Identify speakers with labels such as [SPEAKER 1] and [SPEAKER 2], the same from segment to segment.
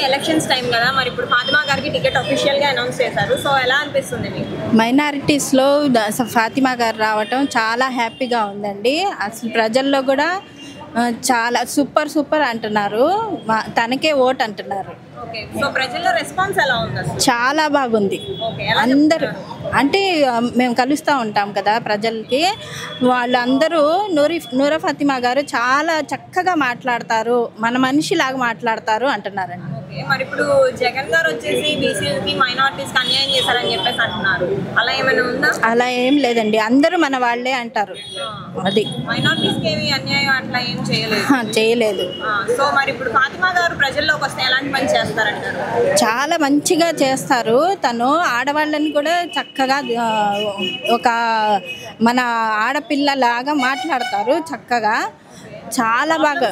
[SPEAKER 1] Elections time కదా, మరి ఇప్పుడు ఫాతిమా గారికి టికెట్ అఫీషియల్ గా అనౌన్స్ చేశారు. సో ఎలా అనిపిస్తుంది మీకు?
[SPEAKER 2] మైనారిటీస్లో ఫాతిమా గారు రావటం చాలా హ్యాపీగా ఉందండి. అసలు ప్రజల్లో కూడా చాలా సూపర్ సూపర్ అంటున్నారు. తనకే ఓట్ అంటున్నారు.
[SPEAKER 1] ఓకే, సో ప్రజల్లో రెస్పాన్స్ ఎలా ఉంది?
[SPEAKER 2] చాలా బాగుంది. అందరూ అంటే మేము కలుస్తూ ఉంటాం కదా ప్రజలకి, వాళ్ళందరూ నూరా ఫాతిమా గారు చాలా చక్కగా మాట్లాడతారు, మన మనిషిలాగా మాట్లాడతారు అంటున్నారండి.
[SPEAKER 1] మరి ఇప్పుడు జగన్ గారు వచ్చేసి బీసీలకి మైనారిటీస్కి అన్యాయం చేశారని చెప్పేసి అంటున్నారు. అలా ఏమైనా ఉందా?
[SPEAKER 2] అలా ఏం లేదండి, అందరూ మన వాళ్ళే అంటారు. అది
[SPEAKER 1] మైనారిటీస్కి ఏమి అన్యాయం అట్లా ఏం
[SPEAKER 2] చేయలేదు.
[SPEAKER 1] సో మరి ఇప్పుడు ఫాతిమా గారు ప్రజల్లోకి వస్తే ఎలాంటి పని చేస్తారంటారు?
[SPEAKER 2] చాలా మంచిగా చేస్తారు. తను ఆడవాళ్ళని కూడా చక్కగా ఒక మన ఆడపిల్లలాగా మాట్లాడతారు చక్కగా. చాలా బాగా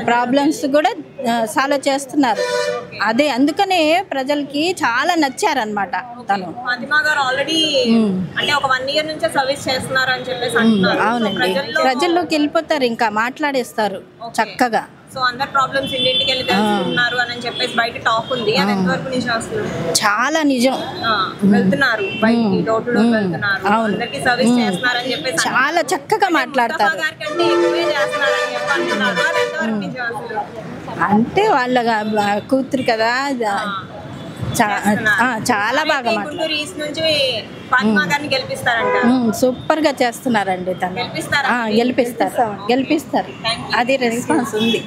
[SPEAKER 2] ప్రాబ్లమ్స్ కూడా సాల్వ్ చేస్తున్నారు. అదే అందుకనే ప్రజలకి చాలా నచ్చారనమాట. తను
[SPEAKER 1] ఫాతిమా గారు ఆల్రెడీ అంటే ఒక 1 year నుంచే సర్వీస్ చేస్తున్నారు అని చెప్పేసి అంటున్నారు.
[SPEAKER 2] అవునండి, ప్రజల్లోకి వెళ్ళిపోతారు, ఇంకా మాట్లాడేస్తారు చక్కగా.
[SPEAKER 1] సో అందరు ప్రాబ్లమ్స్ ఇంటింటికి వెళ్ళి తెలుసుకుంటున్నారు అని చెప్పేసి బయట టాక్ ఉంది. అది ఎంతవరకు నిజం? అసలు
[SPEAKER 2] చాలా నిజం.
[SPEAKER 1] వెళ్తున్నారు బయటికి, డోర్ టు డోర్ వెళ్తున్నారు, అందరికి సర్వీస్ చేస్తున్నారు అని చెప్పేసి
[SPEAKER 2] చాలా చక్కగా మాట్లాడతారు.
[SPEAKER 1] గారికంటే ఎక్కువే చేస్తున్నారు అని చెప్పి అంటున్నారు. అది ఎంతవరకు నిజం అసలు?
[SPEAKER 2] అంటే వాళ్ళ కూతురు కదా, చాలా బాగా
[SPEAKER 1] గుంటూరు ఈస్ట్ నుంచి ఫాతిమా గారిని గెలిపిస్తారంట.
[SPEAKER 2] సూపర్ గా చేస్తున్నారండి. తను గెలిపిస్తారు. అది రెస్పాన్స్ ఉంది.